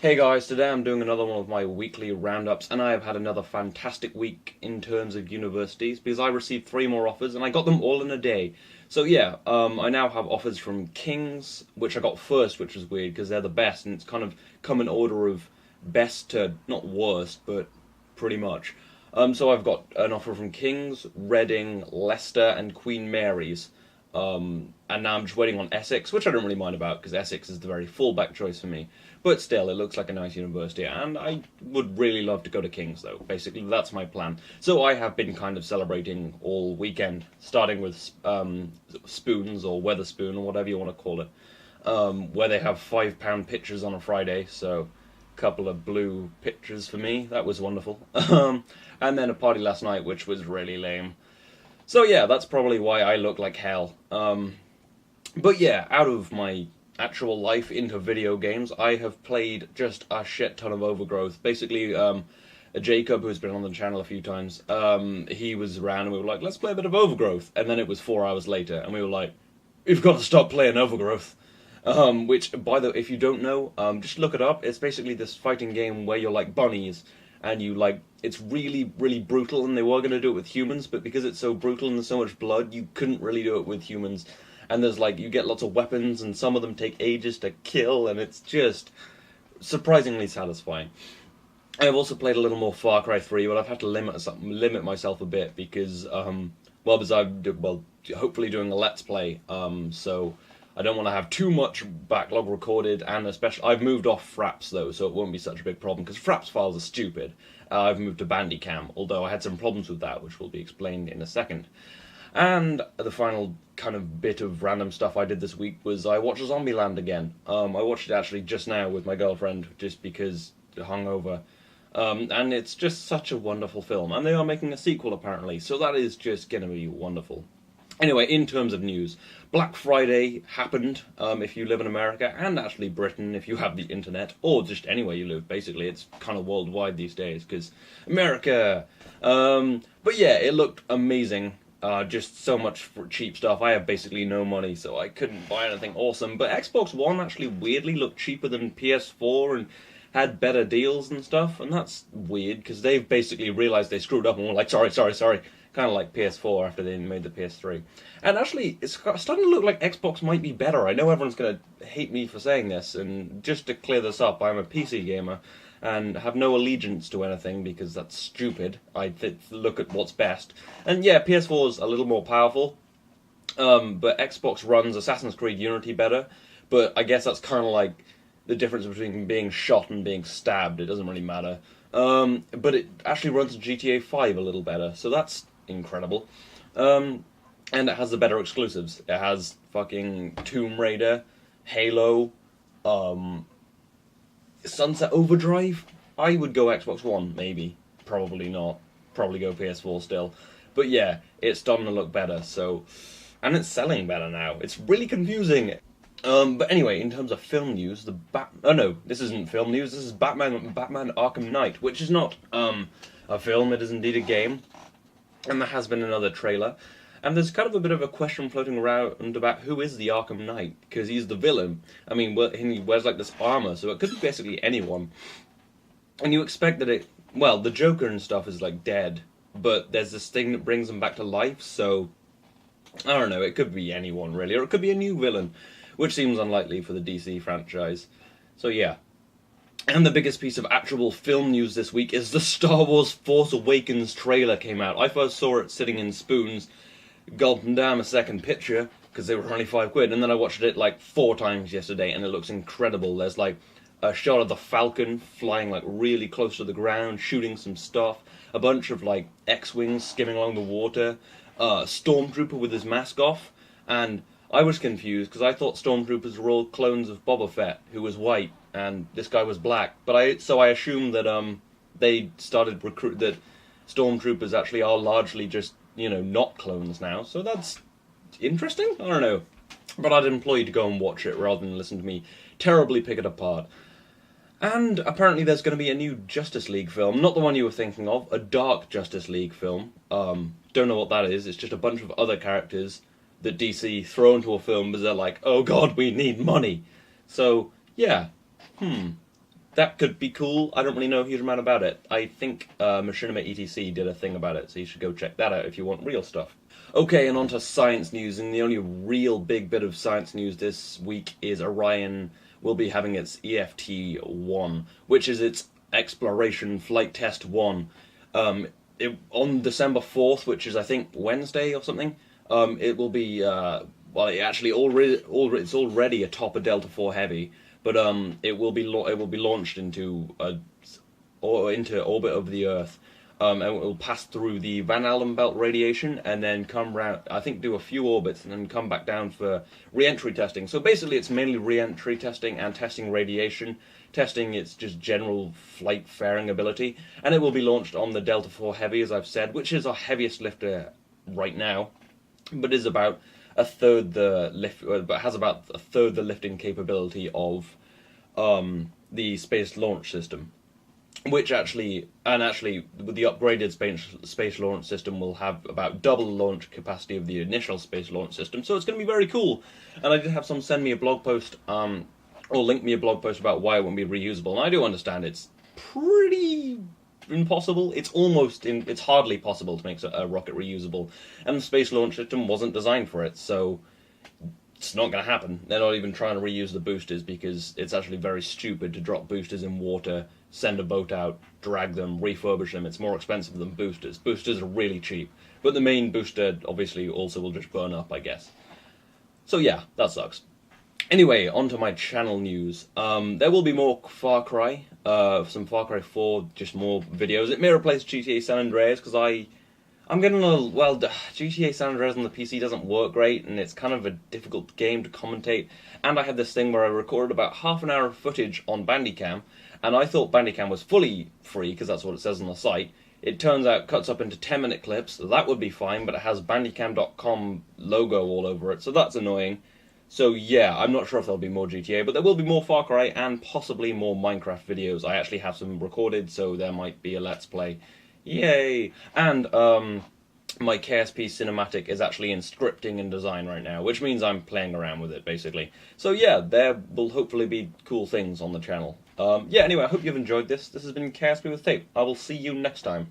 Hey guys, today I'm doing another one of my weekly roundups, and I have had another fantastic week in terms of universities because I received 3 more offers and I got them all in a day. So yeah, I now have offers from King's, which I got first, which was weird because they're the best, and it's kind of come in order of best to not worst, but pretty much. So I've got an offer from King's, Reading, Leicester, and Queen Mary's. And now I'm just waiting on Essex, which I don't really mind about because Essex is the very fallback choice for me. But still, it looks like a nice university, and I would really love to go to King's, though. Basically, that's my plan. So I have been kind of celebrating all weekend, starting with spoons or Weatherspoon or whatever you want to call it, where they have £5 pitchers on a Friday. So a couple of blue pitchers for me. That was wonderful. And then a party last night, which was really lame. So yeah, that's probably why I look like hell. But yeah, out of my actual life into video games, I have played just a shit ton of Overgrowth. Basically, Jacob, who's been on the channel a few times, he was around and we were like, let's play a bit of Overgrowth. And then it was 4 hours later, and we were like, we've got to stop playing Overgrowth. Which, by the way, if you don't know, just look it up. It's basically this fighting game where you're like bunnies, and you like, it's really, really brutal, and they were going to do it with humans, but because it's so brutal and there's so much blood, you couldn't really do it with humans. And there's like, you get lots of weapons, and some of them take ages to kill, and it's just surprisingly satisfying. I've also played a little more Far Cry 3, but I've had to limit myself a bit because, because I'm, hopefully doing a Let's Play, so I don't want to have too much backlog recorded, and especially, I've moved off Fraps though, so it won't be such a big problem, because Fraps files are stupid. I've moved to Bandicam, although I had some problems with that, which will be explained in a second. And the final kind of bit of random stuff I did this week was I watched Zombieland again. I watched it actually just now with my girlfriend, just because hungover. And it's just such a wonderful film. And they are making a sequel apparently, so that is just going to be wonderful. Anyway, in terms of news, Black Friday happened if you live in America, and actually Britain if you have the internet, or just anywhere you live, basically. It's kind of worldwide these days, because America! But yeah, it looked amazing. Just so much for cheap stuff. I have basically no money, so I couldn't buy anything awesome. But Xbox One actually weirdly looked cheaper than PS4 and had better deals and stuff. And that's weird, because they've basically realized they screwed up and were like, sorry. Kind of like PS4 after they made the PS3. And actually, it's starting to look like Xbox might be better. I know everyone's going to hate me for saying this, and just to clear this up, I'm a PC gamer and have no allegiance to anything because that's stupid. I look at what's best. And yeah, PS4 is a little more powerful, but Xbox runs Assassin's Creed Unity better, but I guess that's kind of like the difference between being shot and being stabbed. It doesn't really matter. But it actually runs GTA 5 a little better, so that's incredible. And it has the better exclusives. It has fucking Tomb Raider, Halo, Sunset Overdrive. I would go Xbox One, maybe. Probably not. Probably go PS4 still. But yeah, it's starting to look better, so... And it's selling better now. It's really confusing. But anyway, in terms of film news, Oh no, this isn't film news, this is Batman Arkham Knight, which is not, a film, it is indeed a game. And there has been another trailer. And there's kind of a bit of a question floating around about who is the Arkham Knight, because he's the villain. I mean, he wears like this armor, so it could be basically anyone. And you expect that the Joker and stuff is like dead, but there's this thing that brings him back to life, so I don't know, it could be anyone really, or it could be a new villain, which seems unlikely for the DC franchise. So yeah. And the biggest piece of actual film news this week is the Star Wars Force Awakens trailer came out. I first saw it sitting in spoons, gulping down a second picture, because they were only £5, and then I watched it like 4 times yesterday, and it looks incredible. There's like a shot of the Falcon flying like really close to the ground, shooting some stuff, a bunch of like X-Wings skimming along the water, Stormtrooper with his mask off, and I was confused, because I thought Stormtroopers were all clones of Boba Fett, who was white, and this guy was black, but I assumed that they started that Stormtroopers actually are largely just, not clones now, so that's interesting? I don't know. But I'd implore you to go and watch it rather than listen to me terribly pick it apart. And apparently there's going to be a new Justice League film, not the one you were thinking of, a dark Justice League film. Don't know what that is, it's just a bunch of other characters that DC throw into a film because they're like, oh god, we need money. So, yeah. that could be cool. I don't really know a huge amount about it. I think Machinima ETC did a thing about it, so you should go check that out if you want real stuff. Okay, and on to science news, and the only real big bit of science news this week is Orion will be having its EFT-1, which is its Exploration Flight Test 1. On December 4th, which is I think Wednesday or something, it will be, well, it actually it's already atop a Delta IV Heavy, but it will be launched into orbit of the Earth, and it will pass through the Van Allen belt radiation, and then come round, I think, do a few orbits, and then come back down for re-entry testing. So basically, it's mainly re-entry testing and testing radiation, testing its just general flight faring ability, and it will be launched on the Delta IV Heavy, as I've said, which is our heaviest lifter right now, but is about a third but has about a third the lifting capability of the Space Launch System, which actually with the upgraded space launch system will have about double the launch capacity of the initial Space Launch System. So it's going to be very cool. And I did have someone send me a blog post, or link me a blog post about why it won't be reusable. And I do understand it's pretty impossible. It's hardly possible to make a rocket reusable, and the Space Launch System wasn't designed for it, so it's not going to happen. They're not even trying to reuse the boosters because it's actually very stupid to drop boosters in water, send a boat out, drag them, refurbish them. It's more expensive than boosters. Boosters are really cheap, but the main booster obviously also will just burn up, I guess. So yeah, that sucks. Anyway, on to my channel news. There will be more Far Cry, some Far Cry 4, just more videos. It may replace GTA San Andreas, because I'm getting GTA San Andreas on the PC doesn't work great, and it's kind of a difficult game to commentate. And I had this thing where I recorded about half an hour of footage on Bandicam, and I thought Bandicam was fully free, because that's what it says on the site. It turns out it cuts up into 10-minute clips. That would be fine, but it has Bandicam.com logo all over it, so that's annoying. So yeah, I'm not sure if there'll be more GTA, but there will be more Far Cry and possibly more Minecraft videos. I actually have some recorded, so there might be a Let's Play. Yay! And my KSP cinematic is actually in scripting and design right now, which means I'm playing around with it, basically. So yeah, there will hopefully be cool things on the channel. Yeah, anyway, I hope you've enjoyed this. This has been KSP with Tape. I will see you next time.